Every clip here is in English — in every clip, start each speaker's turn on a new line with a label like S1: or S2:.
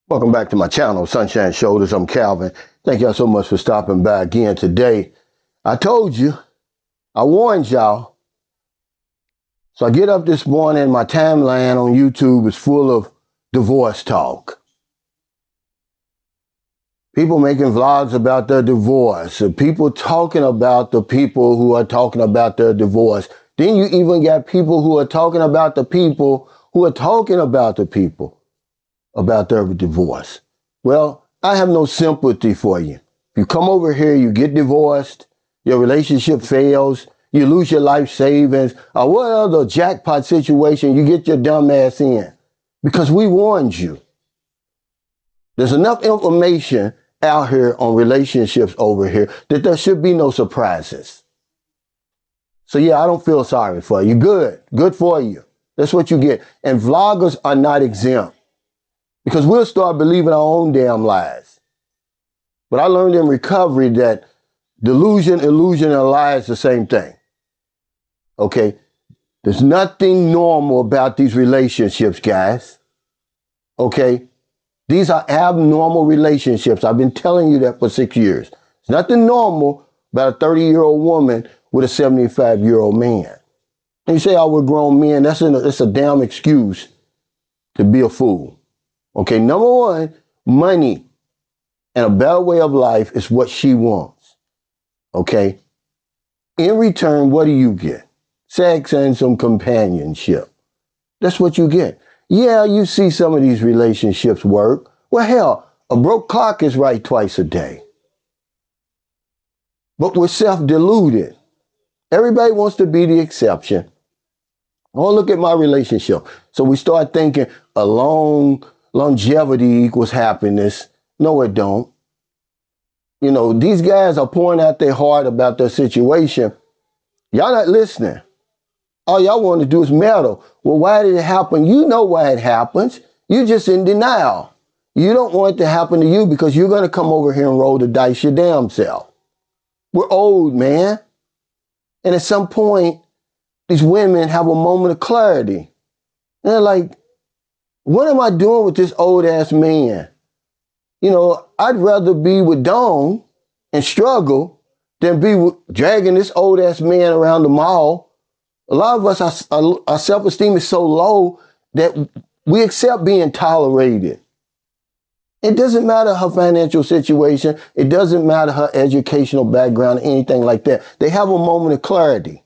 S1: Welcome back to my channel, Sunshine Shoulders. I'm Calvin. Thank y'all so much for stopping by again today. I told you, I warned y'all. So I get up this morning, my timeline on YouTube is full of divorce talk. People making vlogs about their divorce, people talking about the people who are talking about their divorce. Then you even got people who are talking about the people who are talking about the people about their divorce. Well, I have no sympathy for you. If you come over here, you get divorced, your relationship fails, you lose your life savings, or what other jackpot situation you get your dumb ass in. Because we warned you. There's enough information out here on relationships over here that there should be no surprises. So yeah, I don't feel sorry for you. Good for you. That's what you get. And vloggers are not exempt. Because we'll start believing our own damn lies. But I learned in recovery that delusion, illusion, and lie is the same thing. Okay? There's nothing normal about these relationships, guys. Okay? These are abnormal relationships. I've been telling you that for 6 years. There's nothing normal about a 30-year-old woman with a 75-year-old man. And you say, oh, we're grown men. That's a damn excuse to be a fool. Okay, number one, money and a better way of life is what she wants. Okay? In return, what do you get? Sex and some companionship. That's what you get. Yeah, you see some of these relationships work. Well, hell, a broke clock is right twice a day. But we're self-deluded. Everybody wants to be the exception. Oh, look at my relationship. So we start thinking longevity equals happiness. No, it don't. You know, these guys are pouring out their heart about their situation. Y'all not listening. All y'all want to do is meddle. Well, why did it happen? You know why it happens. You're just in denial. You don't want it to happen to you because you're going to come over here and roll the dice your damn self. We're old, man. And at some point, these women have a moment of clarity. And they're like, what am I doing with this old ass man? You know, I'd rather be with Dawn and struggle than be dragging this old ass man around the mall. A lot of us, our self-esteem is so low that we accept being tolerated. It doesn't matter her financial situation. It doesn't matter her educational background, anything like that. They have a moment of clarity.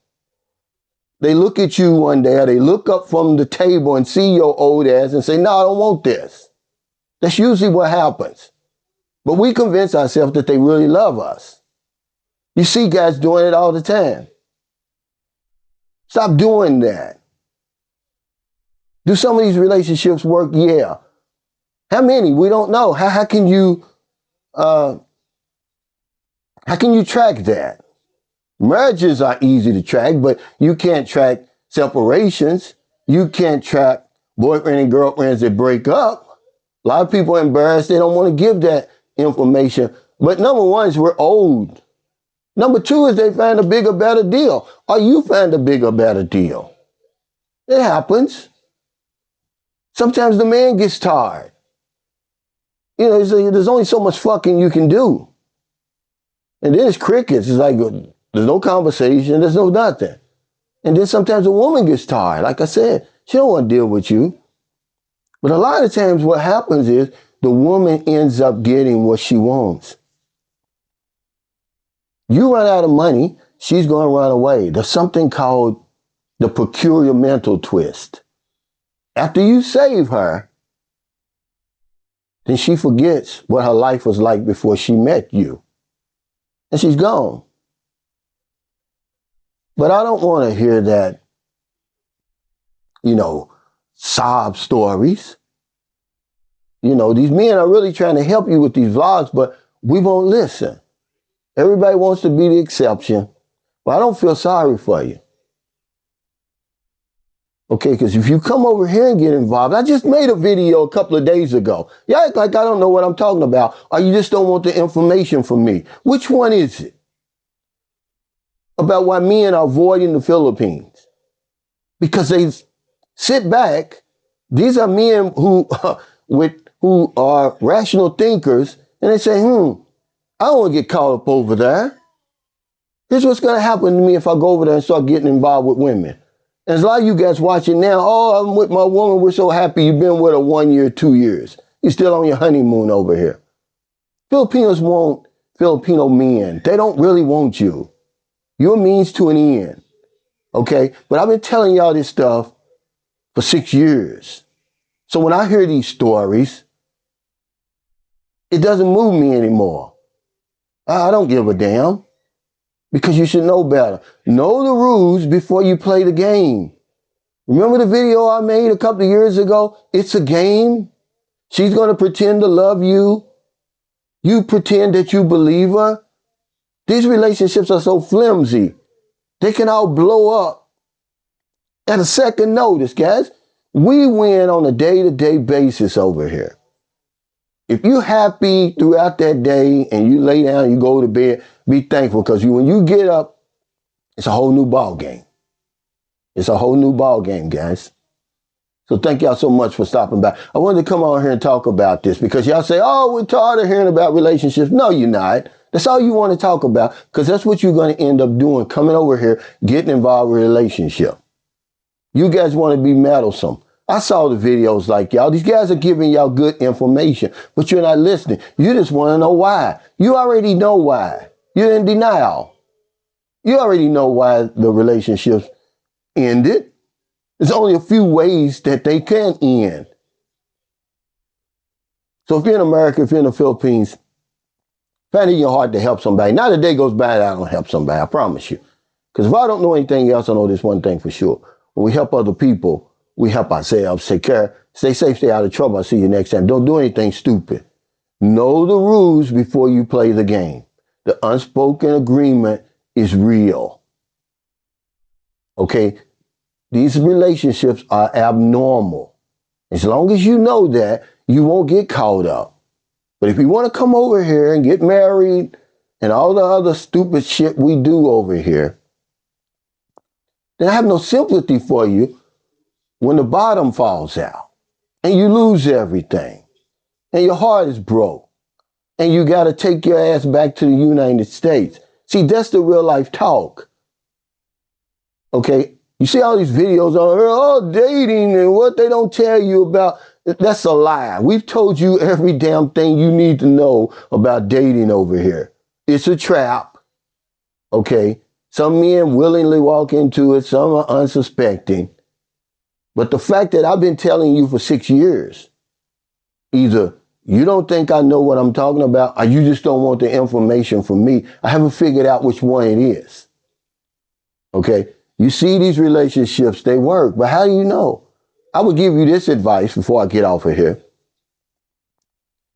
S1: They look at you one day, or they look up from the table and see your old ass and say, no, I don't want this. That's usually what happens. But we convince ourselves that they really love us. You see guys doing it all the time. Stop doing that. Do some of these relationships work? Yeah. How many? We don't know. How can you track that? Marriages are easy to track, but you can't track separations. You can't track boyfriend and girlfriends that break up. A lot of people are embarrassed. They don't want to give that information. But number one is we're old. Number two is they find a bigger, better deal. Or you find a bigger, better deal. It happens. Sometimes the man gets tired. You know, there's only so much fucking you can do. And then it's crickets. It's like there's no conversation. There's no nothing. And then sometimes a woman gets tired. Like I said, she don't want to deal with you. But a lot of times what happens is the woman ends up getting what she wants. You run out of money, she's going to run away. There's something called the peculiar mental twist. After you save her, then she forgets what her life was like before she met you. And she's gone. But I don't want to hear that, you know, sob stories. You know, these men are really trying to help you with these vlogs, but we won't listen. Everybody wants to be the exception, but I don't feel sorry for you. Okay, because if you come over here and get involved, I just made a video a couple of days ago. You act like I don't know what I'm talking about, or you just don't want the information from me. Which one is it? About why men are avoiding the Philippines. Because they sit back. These are men who who are rational thinkers, and they say, I don't want to get caught up over there. Here's what's going to happen to me if I go over there and start getting involved with women. And there's a lot of you guys watching now, oh, I'm with my woman, we're so happy you've been with her 1 year, 2 years. You're still on your honeymoon over here. Filipinos want Filipino men. They don't really want you. You're a means to an end. Okay? But I've been telling y'all this stuff for 6 years. So when I hear these stories, it doesn't move me anymore. I don't give a damn. Because you should know better. Know the rules before you play the game. Remember the video I made a couple of years ago? It's a game. She's going to pretend to love you. You pretend that you believe her. These relationships are so flimsy. They can all blow up at a second notice, guys. We win on a day-to-day basis over here. If you're happy throughout that day and you lay down, you go to bed, be thankful because when you get up, it's a whole new ball game. It's a whole new ball game, guys. So thank y'all so much for stopping by. I wanted to come on here and talk about this because y'all say, oh, we're tired of hearing about relationships. No, you're not. That's all you want to talk about because that's what you're going to end up doing, coming over here, getting involved with a relationship. You guys want to be meddlesome. I saw the videos like y'all. These guys are giving y'all good information, but you're not listening. You just want to know why. You already know why. You're in denial. You already know why the relationships ended. There's only a few ways that they can end. So if you're in America, if you're in the Philippines, find it in your heart to help somebody. Not a day goes by that I don't help somebody, I promise you. Because if I don't know anything else, I know this one thing for sure. When we help other people, we help ourselves. Take care. Stay safe, stay out of trouble. I'll see you next time. Don't do anything stupid. Know the rules before you play the game. The unspoken agreement is real. Okay? These relationships are abnormal. As long as you know that, you won't get caught up. But if you want to come over here and get married and all the other stupid shit we do over here, then I have no sympathy for you when the bottom falls out and you lose everything and your heart is broke and you got to take your ass back to the United States. See, that's the real life talk. Okay? You see all these videos on oh, dating and what they don't tell you about. That's a lie. We've told you every damn thing you need to know about dating over here. It's a trap. Okay? Some men willingly walk into it. Some are unsuspecting. But the fact that I've been telling you for 6 years, either you don't think I know what I'm talking about or you just don't want the information from me. I haven't figured out which one it is. Okay? You see these relationships, they work, but how do you know? I would give you this advice before I get off of here.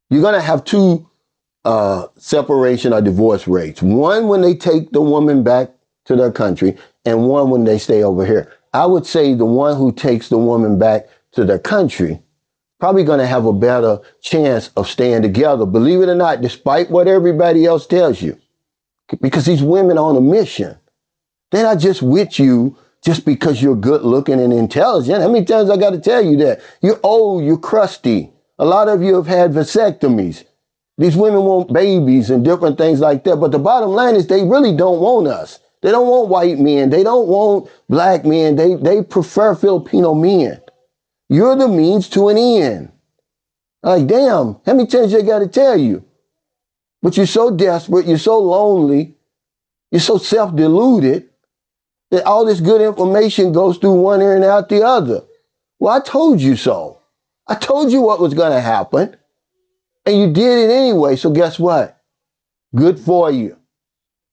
S1: You're going to have two separation or divorce rates. One when they take the woman back to their country and one when they stay over here. I would say the one who takes the woman back to their country probably going to have a better chance of staying together, believe it or not, despite what everybody else tells you. Because these women are on a mission. They're not just with you just because you're good looking and intelligent. How many times I got to tell you that? You're old, you're crusty. A lot of you have had vasectomies. These women want babies and different things like that. But the bottom line is they really don't want us. They don't want white men. They don't want black men. They prefer Filipino men. You're the means to an end. Like, damn, how many times I got to tell you? But you're so desperate, you're so lonely, you're so self-deluded that all this good information goes through one ear and out the other. Well, I told you so. I told you what was going to happen. And you did it anyway, so guess what? Good for you.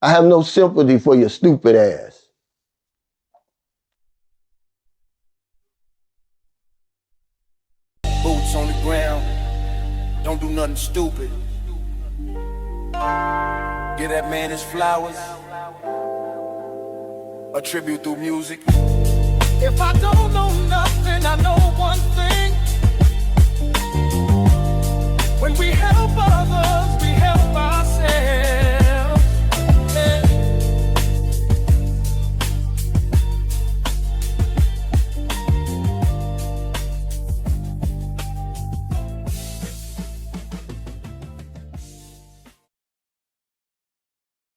S1: I have no sympathy for your stupid ass.
S2: Boots on the ground, don't do nothing stupid. Give that man his flowers, a tribute through music. If I don't know